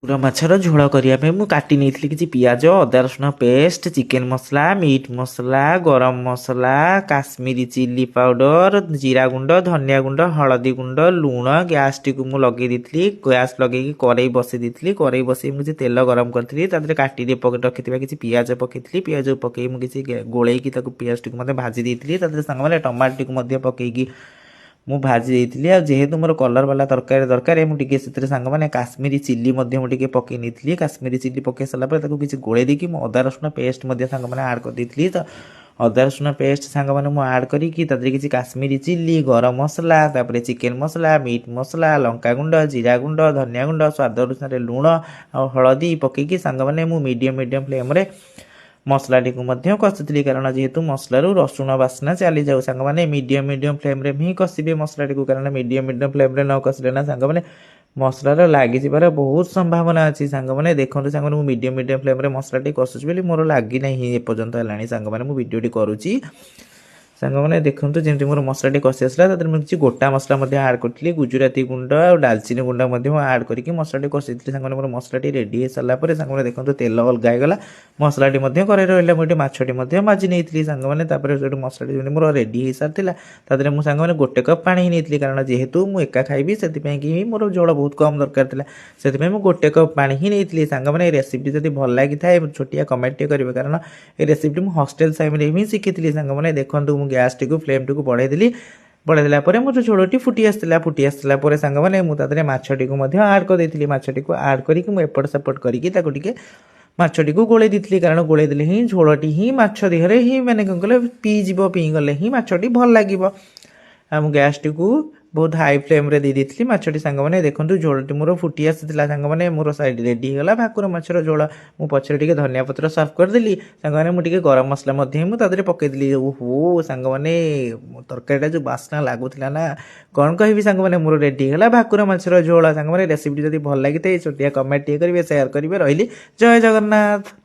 ଭାକୁର ମାଛର ଝୋଳ କରିବା ପାଇଁ ମୁଁ କାଟି ନେଇଥିଲି କିଛି ପିଆଜ, ଅଦା ରସୁଣ ପେଷ୍ଟ, ଚିକେନ ମସଲା, ମିଟ୍ ମସଲା, ଗରମ ମସଲା, କାଶ୍ମୀରୀ ଚିଲି ପାଉଡର, ଜିରା ଗୁଣ୍ଡ, ଧନିଆ ଗୁଣ୍ଡ, ହଳଦୀ ଗୁଣ୍ଡ, ଲୁଣ। ଗ୍ୟାସ୍ଟିକୁ ମୁଁ ଲଗେଇ ଦେଇଥିଲି। ଗ୍ୟାସ୍ ଲଗେଇକି କରେଇ ବସେଇ ଦେଇଥିଲି। କରେଇ ବସେଇ ମୁଁ କିଛି ତେଲ ଗରମ କରିଥିଲି। ତା ଦେହରେ କାଟିକି ରଖିଥିବା କିଛି ପିଆଜ ପକେଇଥିଲି। ପିଆଜ ପକେଇ ମୁଁ କିଛି ଗୋଳେଇକି ତାକୁ ପିଆଜଟିକୁ ମଧ୍ୟ ଭାଜି ଦେଇଥିଲି। ତା ଦେହରେ ସାଙ୍ଗମାନେ ଟମାଟୋଟିକୁ ମଧ୍ୟ ପକେଇକି ମୁଁ ଭାଜି ଦେଇଥିଲି। ଆଉ ଯେହେତୁ ମୋର କଲର୍ ବାଲା ତରକାରୀ ଦରକାର, ମୁଁ ଟିକେ ସେଥିରେ ସାଙ୍ଗମାନେ କାଶ୍ମୀରୀ ଚିଲି ମଧ୍ୟ ମୁଁ ଟିକେ ପକେଇ ନେଇଥିଲି। କାଶ୍ମୀରୀ ଚିଲି ପକେଇ ସାରିଲା ପରେ ତାକୁ କିଛି ଗୋଳେଇ ଦେଇକି ମୁଁ ଅଦା ରସୁଣ ପେଷ୍ଟ ମଧ୍ୟ ସାଙ୍ଗମାନେ ଆଡ଼୍ କରିଦେଇଥିଲି। ତ ଅଦା ରସୁଣ ପେଷ୍ଟ ସାଙ୍ଗମାନେ ମୁଁ ଆଡ଼୍ କରିକି ତା ଦେହରେ କିଛି କାଶ୍ମୀରୀ ଚିଲି, ଗରମ ମସଲା, ତାପରେ ଚିକେନ ମସଲା, ମିଟ୍ ମସଲା, ଲଙ୍କାଗୁଣ୍ଡ, ଜିରା ଗୁଣ୍ଡ, ଧନିଆ ଗୁଣ୍ଡ, ସ୍ୱାଦ ଅନୁସାରେ ଲୁଣ ଆଉ ହଳଦୀ ପକେଇକି ସାଙ୍ଗମାନେ ମୁଁ ମିଡ଼ିୟମ୍ ଫ୍ଲେମ୍ରେ ମସଲାଟିକୁ ମଧ୍ୟ କଷିଥିଲି। କାରଣ ଯେହେତୁ ମସଲାରୁ ରସୁଣ ବାସ୍ନା ଚାଲିଯାଉ, ସାଙ୍ଗମାନେ ମିଡ଼ିୟମ୍ ଫ୍ଲେମ୍ରେ ହିଁ କଷିବେ ମସଲାଟିକୁ। କାରଣ ମିଡ଼ିୟମ୍ ଫ୍ଲେମ୍ରେ ନ କଷିଲେ ନା ସାଙ୍ଗମାନେ ମସଲାର ଲାଗିଯିବାର ବହୁତ ସମ୍ଭାବନା ଅଛି। ସାଙ୍ଗମାନେ ଦେଖନ୍ତୁ, ସାଙ୍ଗମାନେ ମୁଁ ମିଡ଼ିୟମ୍ ଫ୍ଲେମ୍ରେ ମସଲାଟି କଷୁଛି ବୋଲି ମୋର ଲାଗିନାହିଁ ଏପର୍ଯ୍ୟନ୍ତ ହେଲାଣି। ସାଙ୍ଗମାନେ ମୁଁ ଭିଡ଼ିଓଟି କରୁଛି। ସାଙ୍ଗମାନେ ଦେଖନ୍ତୁ, ଯେମିତି ମୋର ମସଲାଟି କଷି ଆସିଲା, ତା ଦେହରେ ମୁଁ କିଛି ଗୋଟା ମସଲା ମଧ୍ୟ ଆଡ଼୍ କରିଥିଲି। ଗୁଜୁରାତି ଗୁଣ୍ଡ ଆଉ ଡାଲଚିନି ଗୁଣ୍ଡ ମଧ୍ୟ ମୁଁ ଆଡ଼୍ କରିକି ମସଲାଟି କଷିଥିଲି। ସାଙ୍ଗମାନେ ମୋର ମସଲାଟି ରେଡ଼ି ହେଇସାରିଲା ପରେ ସାଙ୍ଗମାନେ ଦେଖନ୍ତୁ, ତେଲ ଅଲଗା ହେଇଗଲା। ମସଲାଟି ମଧ୍ୟ କରେଇ ରହିଲା। ମୁଁ ଏଠି ମାଛଟି ମଧ୍ୟ ଭାଜି ନେଇଥିଲି। ସାଙ୍ଗମାନେ ତାପରେ ସେଠି ମସଲାଟି ଯେମିତି ମୋର ରେଡ଼ି ହେଇସାରିଥିଲା, ତା ଦେହରେ ମୁଁ ସାଙ୍ଗମାନେ 1 କପ୍ ପାଣି ହିଁ ନେଇଥିଲି। କାରଣ ଯେହେତୁ ମୁଁ ଏକା ଖାଇବି, ସେଥିପାଇଁ କି ମୋର ଝୋଳ ବହୁତ କମ୍ ଦରକାର ଥିଲା। ସେଥିପାଇଁ ମୁଁ 1 କପ୍ ପାଣି ହିଁ ନେଇଥିଲି। ସାଙ୍ଗମାନେ এই ରେସିପିଟି ଯଦି ଭଲ ଲାଗିଥାଏ ଛୋଟିଆ କମେଣ୍ଟଟିଏ କରିବେ, କାରଣ এই ରେସିପିଟି ମୁଁ ହଷ୍ଟେଲ ଟାଇମ୍ରେ ହିଁ ଶିଖିଥିଲି। ସାଙ୍ଗମାନେ ଦେଖନ୍ତୁ, ମୁଁ ଗ୍ୟାସ୍ଟିକୁ ଫ୍ଲେମ୍ଟିକୁ ବଢ଼େଇ ଦେଲି। ବଢ଼େଇ ଦେଲା ପରେ ମୋର ଝୋଳଟି ଫୁଟି ଆସିଲା ପରେ ସାଙ୍ଗମାନେ ମୁଁ ତା ଦେହରେ ମାଛଟିକୁ ମଧ୍ୟ ଆଡ଼୍ କରିଦେଇଥିଲି। ମାଛଟିକୁ ଆଡ଼୍ କରିକି ମୁଁ ଏପଟ ସେପଟ କରିକି ତାକୁ ଟିକେ ମାଛଟିକୁ ଗୋଳେଇ ଦେଇଥିଲି। କାରଣ ଗୋଳେଇ ଦେଲେ ହିଁ ଝୋଳଟି ହିଁ ମାଛ ଦେହରେ ହିଁ ମାନେ କ'ଣ କହିଲେ ପିଇଗଲେ ହିଁ ମାଛଟି ଭଲ ଲାଗିବ। ଆଉ ମୁଁ ଗ୍ୟାସ୍ଟିକୁ ବହୁତ ହାଇ ଫ୍ଲେମ୍ରେ ଦେଇଥିଲି। ମାଛଟି ସାଙ୍ଗମାନେ ଦେଖନ୍ତୁ, ଝୋଳଟି ମୋର ଫୁଟି ଆସିଥିଲା। ସାଙ୍ଗମାନେ ମୋର ସାଇଡ଼ ରେଡ଼ି ହେଇଗଲା ଭାକୁର ମାଛର ଝୋଳ। ମୁଁ ପଛରେ ଟିକେ ଧନିଆ ପତ୍ର ସର୍ଭ କରିଦେଲି। ସାଙ୍ଗମାନେ ମୁଁ ଟିକେ ଗରମ ମସଲା ମଧ୍ୟ ମୁଁ ତା ଦେହରେ ପକେଇଦେଲି। ଓହୋ ସାଙ୍ଗମାନେ, ତରକାରୀଟା ଯେଉଁ ବାସ୍ନା ଲାଗୁଥିଲା ନା, କ'ଣ କହିବି ସାଙ୍ଗମାନେ, ମୋର ରେଡ଼ି ହେଇଗଲା ଭାକୁର ମାଛର ଝୋଳ। ସାଙ୍ଗମାନେ ରେସିପିଟି ଯଦି ଭଲ ଲାଗିଥାଏ ଛୋଟିଆ କମେଣ୍ଟ ଟିକେ କରିବେ, ସେୟାର କରିବେ। ରହିଲି, ଜୟ ଜଗନ୍ନାଥ।